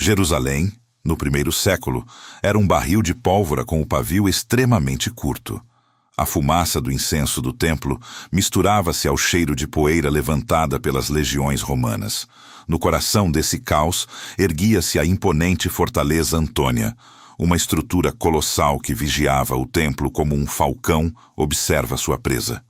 Jerusalém, no primeiro século, era um barril de pólvora com o pavio extremamente curto. A fumaça do incenso do templo misturava-se ao cheiro de poeira levantada pelas legiões romanas. No coração desse caos erguia-se a imponente fortaleza Antônia, uma estrutura colossal que vigiava o templo como um falcão observa sua presa.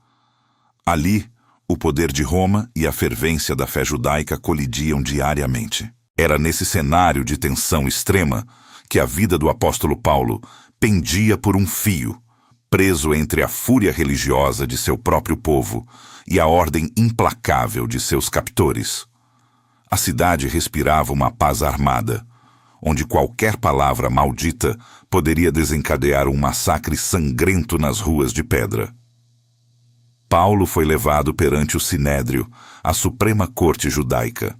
Ali, o poder de Roma e a fervência da fé judaica colidiam diariamente. Era nesse cenário de tensão extrema que a vida do apóstolo Paulo pendia por um fio, preso entre a fúria religiosa de seu próprio povo e a ordem implacável de seus captores. A cidade respirava uma paz armada, onde qualquer palavra maldita poderia desencadear um massacre sangrento nas ruas de pedra. Paulo foi levado perante o Sinédrio, a Suprema Corte Judaica.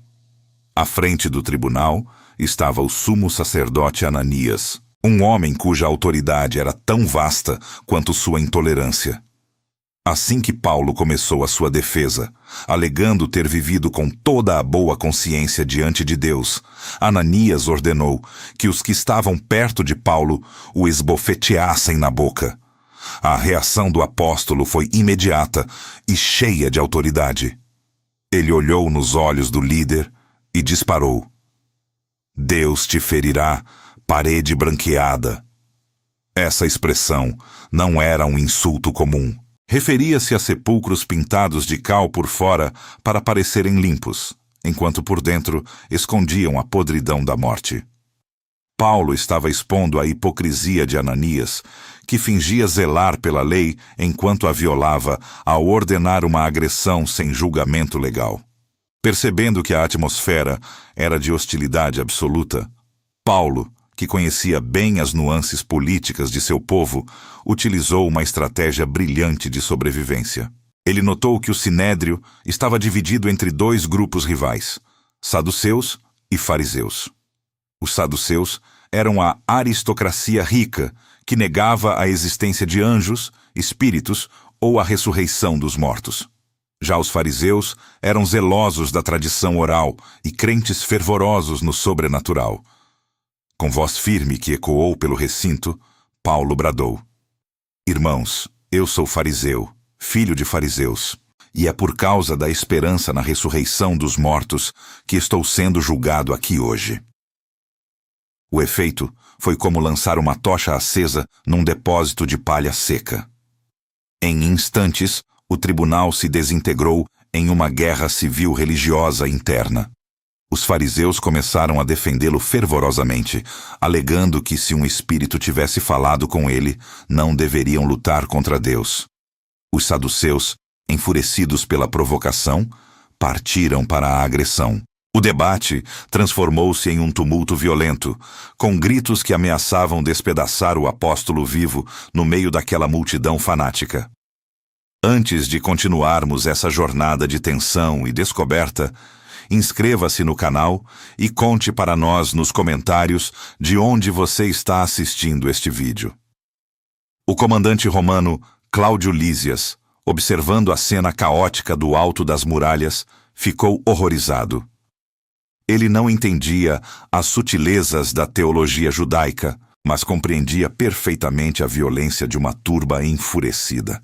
À frente do tribunal estava o sumo sacerdote Ananias, um homem cuja autoridade era tão vasta quanto sua intolerância. Assim que Paulo começou a sua defesa, alegando ter vivido com toda a boa consciência diante de Deus, Ananias ordenou que os que estavam perto de Paulo o esbofeteassem na boca. A reação do apóstolo foi imediata e cheia de autoridade. Ele olhou nos olhos do líder e disparou: "Deus te ferirá, parede branqueada." Essa expressão não era um insulto comum. Referia-se a sepulcros pintados de cal por fora para parecerem limpos, enquanto por dentro escondiam a podridão da morte. Paulo estava expondo a hipocrisia de Ananias, que fingia zelar pela lei enquanto a violava ao ordenar uma agressão sem julgamento legal. Percebendo que a atmosfera era de hostilidade absoluta, Paulo, que conhecia bem as nuances políticas de seu povo, utilizou uma estratégia brilhante de sobrevivência. Ele notou que o Sinédrio estava dividido entre dois grupos rivais, saduceus e fariseus. Os saduceus eram a aristocracia rica, que negava a existência de anjos, espíritos ou a ressurreição dos mortos. Já os fariseus eram zelosos da tradição oral e crentes fervorosos no sobrenatural. Com voz firme que ecoou pelo recinto, Paulo bradou: "Irmãos, eu sou fariseu, filho de fariseus, e é por causa da esperança na ressurreição dos mortos que estou sendo julgado aqui hoje." O efeito foi como lançar uma tocha acesa num depósito de palha seca. Em instantes, o tribunal se desintegrou em uma guerra civil religiosa interna. Os fariseus começaram a defendê-lo fervorosamente, alegando que se um espírito tivesse falado com ele, não deveriam lutar contra Deus. Os saduceus, enfurecidos pela provocação, partiram para a agressão. O debate transformou-se em um tumulto violento, com gritos que ameaçavam despedaçar o apóstolo vivo no meio daquela multidão fanática. Antes de continuarmos essa jornada de tensão e descoberta, inscreva-se no canal e conte para nós nos comentários de onde você está assistindo este vídeo. O comandante romano Cláudio Lísias, observando a cena caótica do alto das muralhas, ficou horrorizado. Ele não entendia as sutilezas da teologia judaica, mas compreendia perfeitamente a violência de uma turba enfurecida.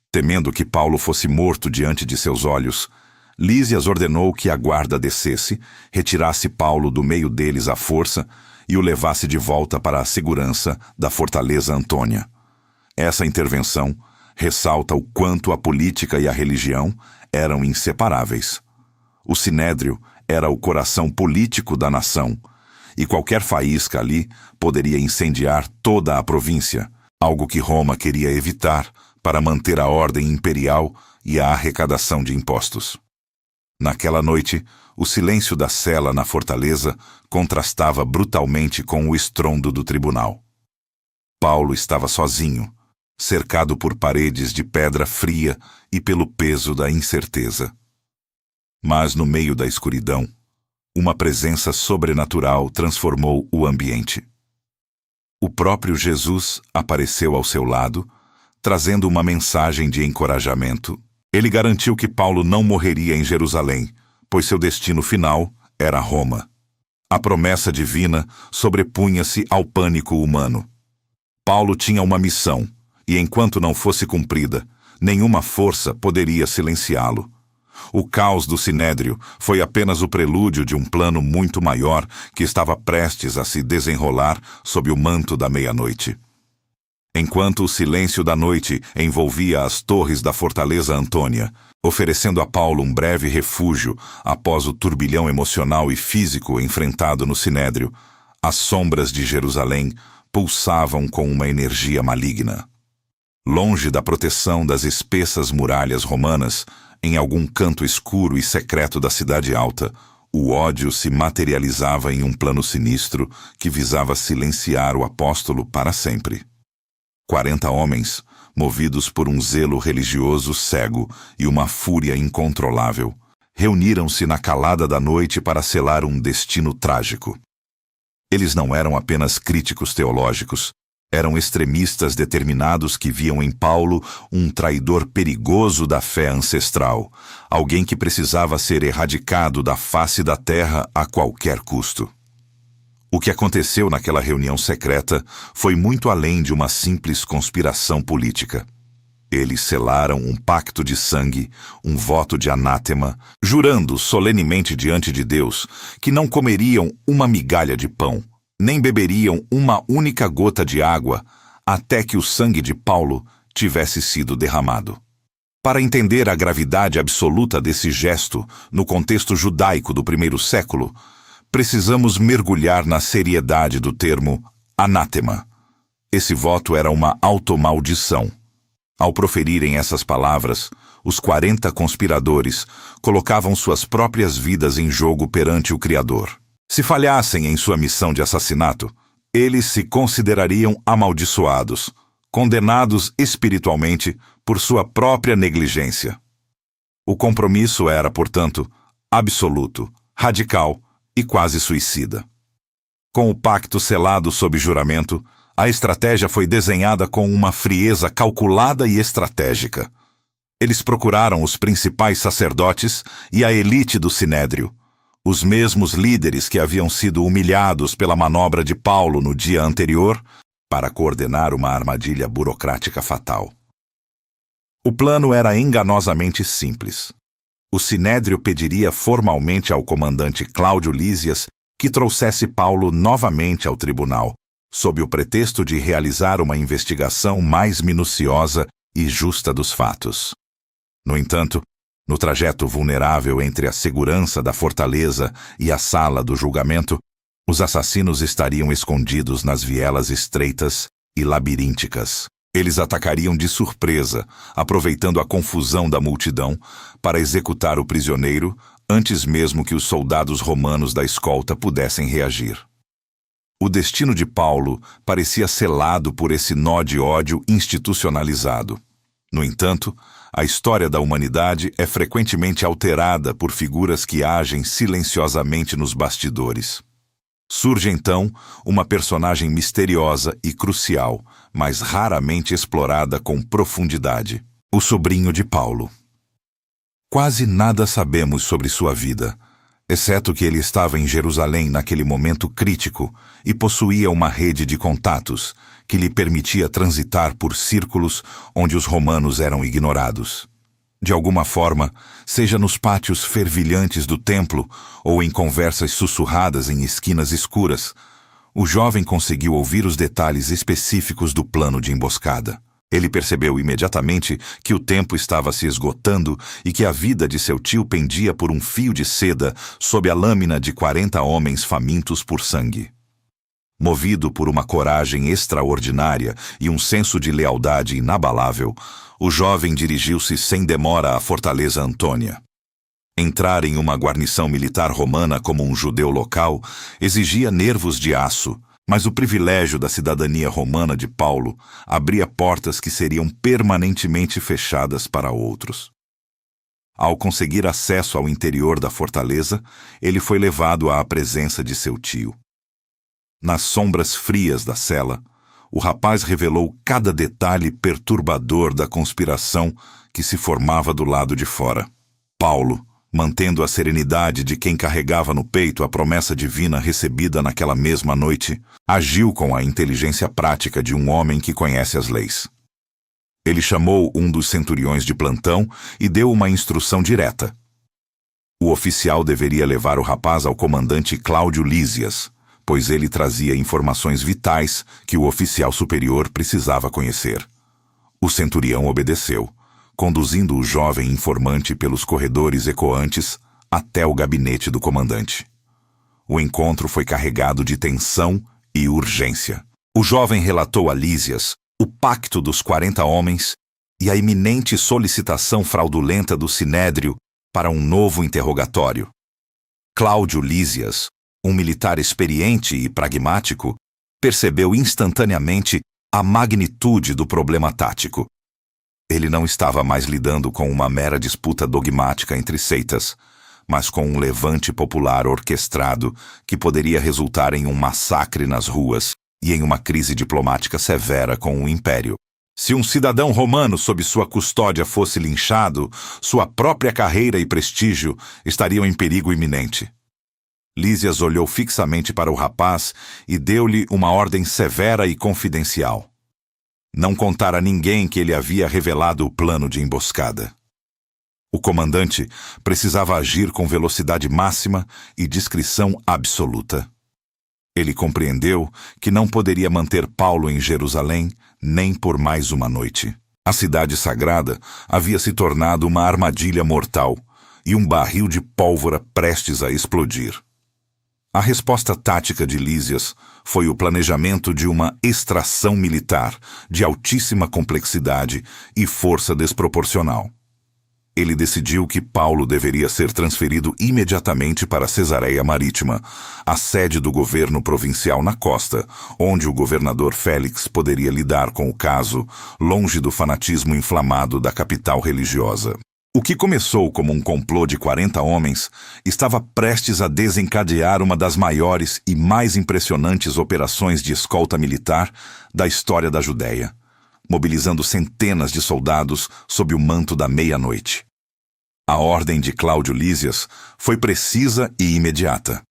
Temendo que Paulo fosse morto diante de seus olhos, Lísias ordenou que a guarda descesse, retirasse Paulo do meio deles à força e o levasse de volta para a segurança da fortaleza Antônia. Essa intervenção ressalta o quanto a política e a religião eram inseparáveis. O Sinédrio era o coração político da nação, e qualquer faísca ali poderia incendiar toda a província, algo que Roma queria evitar para manter a ordem imperial e a arrecadação de impostos. Naquela noite, o silêncio da cela na fortaleza contrastava brutalmente com o estrondo do tribunal. Paulo estava sozinho, cercado por paredes de pedra fria e pelo peso da incerteza. Mas no meio da escuridão, uma presença sobrenatural transformou o ambiente. O próprio Jesus apareceu ao seu lado, trazendo uma mensagem de encorajamento. Ele garantiu que Paulo não morreria em Jerusalém, pois seu destino final era Roma. A promessa divina sobrepunha-se ao pânico humano. Paulo tinha uma missão, e enquanto não fosse cumprida, nenhuma força poderia silenciá-lo. O caos do Sinédrio foi apenas o prelúdio de um plano muito maior que estava prestes a se desenrolar sob o manto da meia-noite. Enquanto o silêncio da noite envolvia as torres da fortaleza Antônia, oferecendo a Paulo um breve refúgio após o turbilhão emocional e físico enfrentado no Sinédrio, as sombras de Jerusalém pulsavam com uma energia maligna. Longe da proteção das espessas muralhas romanas, em algum canto escuro e secreto da cidade alta, o ódio se materializava em um plano sinistro que visava silenciar o apóstolo para sempre. 40 homens, movidos por um zelo religioso cego e uma fúria incontrolável, reuniram-se na calada da noite para selar um destino trágico. Eles não eram apenas críticos teológicos, eram extremistas determinados que viam em Paulo um traidor perigoso da fé ancestral, alguém que precisava ser erradicado da face da terra a qualquer custo. O que aconteceu naquela reunião secreta foi muito além de uma simples conspiração política. Eles selaram um pacto de sangue, um voto de anátema, jurando solenemente diante de Deus que não comeriam uma migalha de pão, nem beberiam uma única gota de água, até que o sangue de Paulo tivesse sido derramado. Para entender a gravidade absoluta desse gesto no contexto judaico do primeiro século, precisamos mergulhar na seriedade do termo anátema. Esse voto era uma automaldição. Ao proferirem essas palavras, os 40 conspiradores colocavam suas próprias vidas em jogo perante o Criador. Se falhassem em sua missão de assassinato, eles se considerariam amaldiçoados, condenados espiritualmente por sua própria negligência. O compromisso era, portanto, absoluto, radical e quase suicida. Com o pacto selado sob juramento, a estratégia foi desenhada com uma frieza calculada e estratégica. Eles procuraram os principais sacerdotes e a elite do Sinédrio, os mesmos líderes que haviam sido humilhados pela manobra de Paulo no dia anterior, para coordenar uma armadilha burocrática fatal. O plano era enganosamente simples. O Sinédrio pediria formalmente ao comandante Cláudio Lísias que trouxesse Paulo novamente ao tribunal, sob o pretexto de realizar uma investigação mais minuciosa e justa dos fatos. No entanto, no trajeto vulnerável entre a segurança da fortaleza e a sala do julgamento, os assassinos estariam escondidos nas vielas estreitas e labirínticas. Eles atacariam de surpresa, aproveitando a confusão da multidão, para executar o prisioneiro antes mesmo que os soldados romanos da escolta pudessem reagir. O destino de Paulo parecia selado por esse nó de ódio institucionalizado. No entanto, a história da humanidade é frequentemente alterada por figuras que agem silenciosamente nos bastidores. Surge então uma personagem misteriosa e crucial, mas raramente explorada com profundidade: o sobrinho de Paulo. Quase nada sabemos sobre sua vida, exceto que ele estava em Jerusalém naquele momento crítico e possuía uma rede de contatos que lhe permitia transitar por círculos onde os romanos eram ignorados. De alguma forma, seja nos pátios fervilhantes do templo ou em conversas sussurradas em esquinas escuras, o jovem conseguiu ouvir os detalhes específicos do plano de emboscada. Ele percebeu imediatamente que o tempo estava se esgotando e que a vida de seu tio pendia por um fio de seda sob a lâmina de 40 homens famintos por sangue. Movido por uma coragem extraordinária e um senso de lealdade inabalável, o jovem dirigiu-se sem demora à fortaleza Antônia. Entrar em uma guarnição militar romana como um judeu local exigia nervos de aço, mas o privilégio da cidadania romana de Paulo abria portas que seriam permanentemente fechadas para outros. Ao conseguir acesso ao interior da fortaleza, ele foi levado à presença de seu tio. Nas sombras frias da cela, o rapaz revelou cada detalhe perturbador da conspiração que se formava do lado de fora. Paulo, mantendo a serenidade de quem carregava no peito a promessa divina recebida naquela mesma noite, agiu com a inteligência prática de um homem que conhece as leis. Ele chamou um dos centuriões de plantão e deu uma instrução direta. O oficial deveria levar o rapaz ao comandante Cláudio Lísias, pois ele trazia informações vitais que o oficial superior precisava conhecer. O centurião obedeceu, conduzindo o jovem informante pelos corredores ecoantes até o gabinete do comandante. O encontro foi carregado de tensão e urgência. O jovem relatou a Lísias o pacto dos 40 homens e a iminente solicitação fraudulenta do Sinédrio para um novo interrogatório. Cláudio Lísias, um militar experiente e pragmático, percebeu instantaneamente a magnitude do problema tático. Ele não estava mais lidando com uma mera disputa dogmática entre seitas, mas com um levante popular orquestrado que poderia resultar em um massacre nas ruas e em uma crise diplomática severa com o Império. Se um cidadão romano sob sua custódia fosse linchado, sua própria carreira e prestígio estariam em perigo iminente. Lísias olhou fixamente para o rapaz e deu-lhe uma ordem severa e confidencial. Não contar a ninguém que ele havia revelado o plano de emboscada. O comandante precisava agir com velocidade máxima e discrição absoluta. Ele compreendeu que não poderia manter Paulo em Jerusalém nem por mais uma noite. A cidade sagrada havia se tornado uma armadilha mortal e um barril de pólvora prestes a explodir. A resposta tática de Lísias foi o planejamento de uma extração militar de altíssima complexidade e força desproporcional. Ele decidiu que Paulo deveria ser transferido imediatamente para Cesareia Marítima, a sede do governo provincial na costa, onde o governador Félix poderia lidar com o caso, longe do fanatismo inflamado da capital religiosa. O que começou como um complô de 40 homens estava prestes a desencadear uma das maiores e mais impressionantes operações de escolta militar da história da Judéia, mobilizando centenas de soldados sob o manto da meia-noite. A ordem de Cláudio Lísias foi precisa e imediata.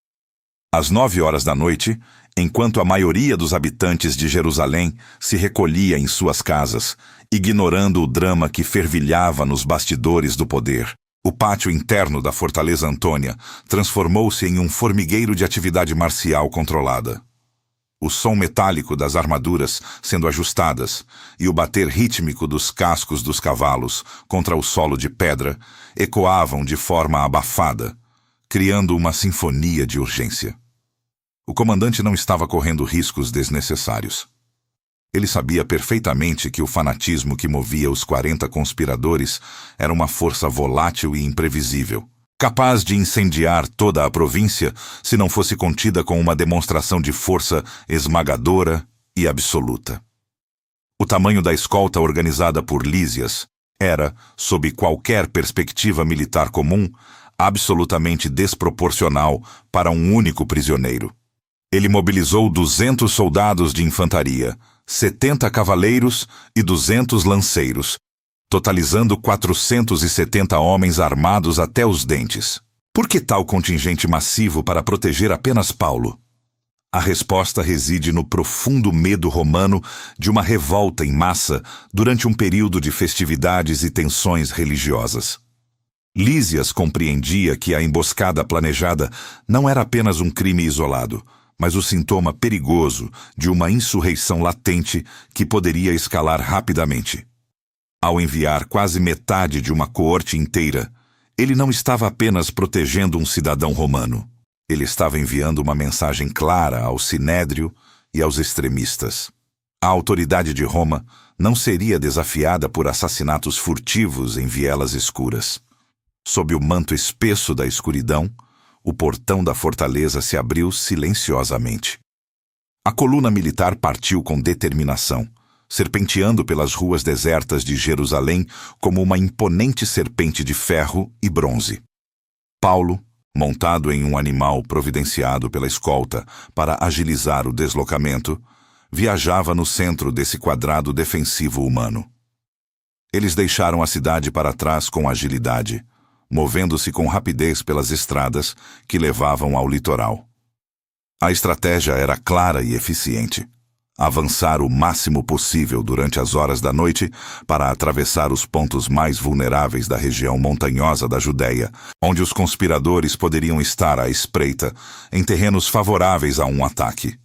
Às 9 horas da noite, enquanto a maioria dos habitantes de Jerusalém se recolhia em suas casas, ignorando o drama que fervilhava nos bastidores do poder, o pátio interno da Fortaleza Antônia transformou-se em um formigueiro de atividade marcial controlada. O som metálico das armaduras sendo ajustadas e o bater rítmico dos cascos dos cavalos contra o solo de pedra ecoavam de forma abafada, criando uma sinfonia de urgência. O comandante não estava correndo riscos desnecessários. Ele sabia perfeitamente que o fanatismo que movia os 40 conspiradores era uma força volátil e imprevisível, capaz de incendiar toda a província se não fosse contida com uma demonstração de força esmagadora e absoluta. O tamanho da escolta organizada por Lísias era, sob qualquer perspectiva militar comum, absolutamente desproporcional para um único prisioneiro. Ele mobilizou 200 soldados de infantaria, 70 cavaleiros e 200 lanceiros, totalizando 470 homens armados até os dentes. Por que tal contingente massivo para proteger apenas Paulo? A resposta reside no profundo medo romano de uma revolta em massa durante um período de festividades e tensões religiosas. Lísias compreendia que a emboscada planejada não era apenas um crime isolado, mas o sintoma perigoso de uma insurreição latente que poderia escalar rapidamente. Ao enviar quase metade de uma coorte inteira, ele não estava apenas protegendo um cidadão romano. Ele estava enviando uma mensagem clara ao Sinédrio e aos extremistas. A autoridade de Roma não seria desafiada por assassinatos furtivos em vielas escuras. Sob o manto espesso da escuridão, o portão da fortaleza se abriu silenciosamente. A coluna militar partiu com determinação, serpenteando pelas ruas desertas de Jerusalém como uma imponente serpente de ferro e bronze. Paulo, montado em um animal providenciado pela escolta para agilizar o deslocamento, viajava no centro desse quadrado defensivo humano. Eles deixaram a cidade para trás com agilidade, movendo-se com rapidez pelas estradas que levavam ao litoral. A estratégia era clara e eficiente: avançar o máximo possível durante as horas da noite para atravessar os pontos mais vulneráveis da região montanhosa da Judéia, onde os conspiradores poderiam estar à espreita em terrenos favoráveis a um ataque.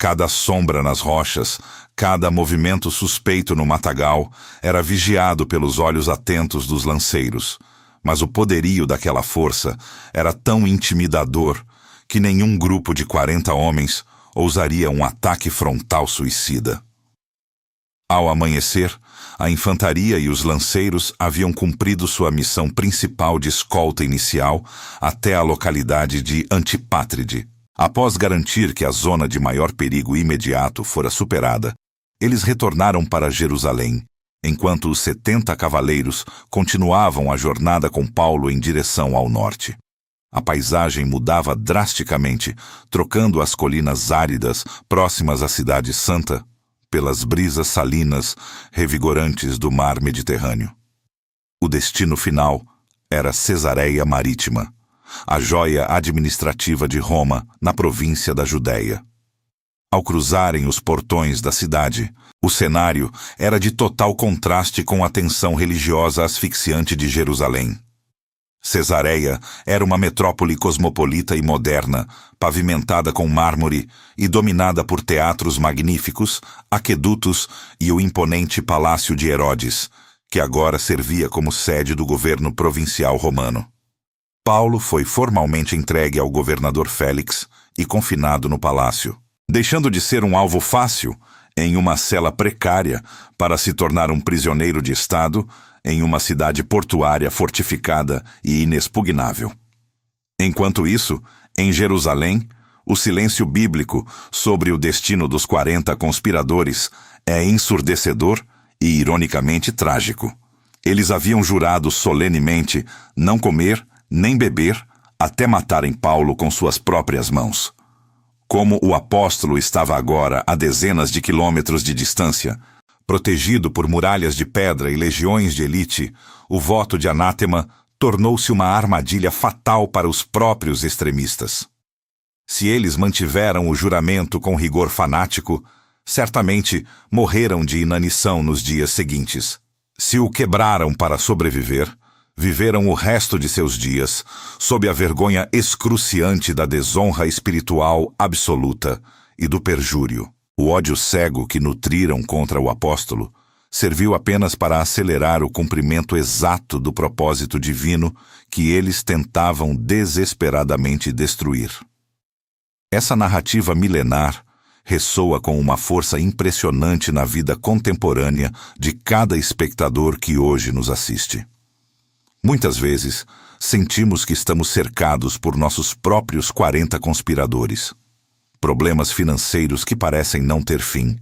Cada sombra nas rochas, cada movimento suspeito no matagal era vigiado pelos olhos atentos dos lanceiros, mas o poderio daquela força era tão intimidador que nenhum grupo de 40 homens ousaria um ataque frontal suicida. Ao amanhecer, a infantaria e os lanceiros haviam cumprido sua missão principal de escolta inicial até a localidade de Antipátride. Após garantir que a zona de maior perigo imediato fora superada, eles retornaram para Jerusalém, enquanto os 70 cavaleiros continuavam a jornada com Paulo em direção ao norte. A paisagem mudava drasticamente, trocando as colinas áridas próximas à Cidade Santa pelas brisas salinas revigorantes do mar Mediterrâneo. O destino final era Cesareia Marítima, a joia administrativa de Roma, na província da Judéia. Ao cruzarem os portões da cidade, o cenário era de total contraste com a tensão religiosa asfixiante de Jerusalém. Cesareia era uma metrópole cosmopolita e moderna, pavimentada com mármore e dominada por teatros magníficos, aquedutos e o imponente Palácio de Herodes, que agora servia como sede do governo provincial romano. Paulo foi formalmente entregue ao governador Félix e confinado no palácio, deixando de ser um alvo fácil em uma cela precária para se tornar um prisioneiro de Estado em uma cidade portuária fortificada e inexpugnável. Enquanto isso, em Jerusalém, o silêncio bíblico sobre o destino dos 40 conspiradores é ensurdecedor e ironicamente trágico. Eles haviam jurado solenemente não comer nem beber até matarem Paulo com suas próprias mãos. Como o apóstolo estava agora a dezenas de quilômetros de distância, protegido por muralhas de pedra e legiões de elite, o voto de anátema tornou-se uma armadilha fatal para os próprios extremistas. Se eles mantiveram o juramento com rigor fanático, certamente morreram de inanição nos dias seguintes. Se o quebraram para sobreviver, viveram o resto de seus dias sob a vergonha excruciante da desonra espiritual absoluta e do perjúrio. O ódio cego que nutriram contra o apóstolo serviu apenas para acelerar o cumprimento exato do propósito divino que eles tentavam desesperadamente destruir. Essa narrativa milenar ressoa com uma força impressionante na vida contemporânea de cada espectador que hoje nos assiste. Muitas vezes, sentimos que estamos cercados por nossos próprios 40 conspiradores. Problemas financeiros que parecem não ter fim,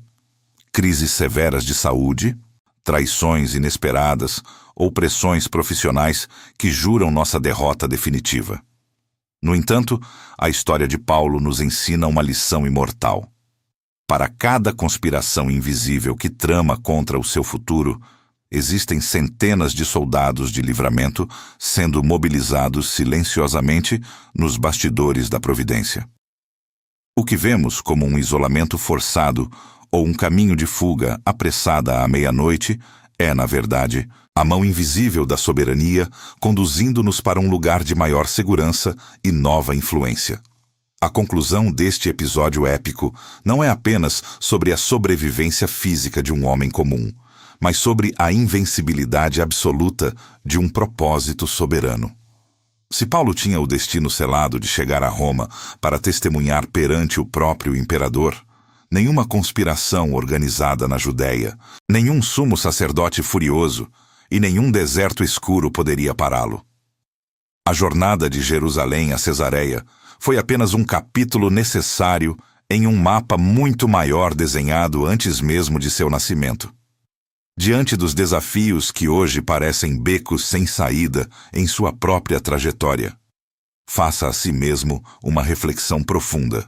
crises severas de saúde, traições inesperadas ou pressões profissionais que juram nossa derrota definitiva. No entanto, a história de Paulo nos ensina uma lição imortal. Para cada conspiração invisível que trama contra o seu futuro, existem centenas de soldados de livramento sendo mobilizados silenciosamente nos bastidores da providência. O que vemos como um isolamento forçado ou um caminho de fuga apressada à meia-noite é, na verdade, a mão invisível da soberania conduzindo-nos para um lugar de maior segurança e nova influência. A conclusão deste episódio épico não é apenas sobre a sobrevivência física de um homem comum, mas sobre a invencibilidade absoluta de um propósito soberano. Se Paulo tinha o destino selado de chegar a Roma para testemunhar perante o próprio imperador, nenhuma conspiração organizada na Judéia, nenhum sumo sacerdote furioso e nenhum deserto escuro poderia pará-lo. A jornada de Jerusalém a Cesareia foi apenas um capítulo necessário em um mapa muito maior desenhado antes mesmo de seu nascimento. Diante dos desafios que hoje parecem becos sem saída em sua própria trajetória, faça a si mesmo uma reflexão profunda.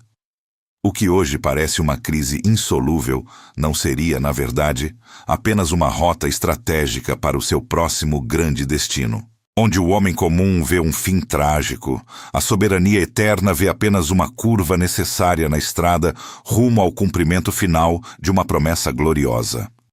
O que hoje parece uma crise insolúvel não seria, na verdade, apenas uma rota estratégica para o seu próximo grande destino. onde o homem comum vê um fim trágico, a soberania eterna vê apenas uma curva necessária na estrada rumo ao cumprimento final de uma promessa gloriosa.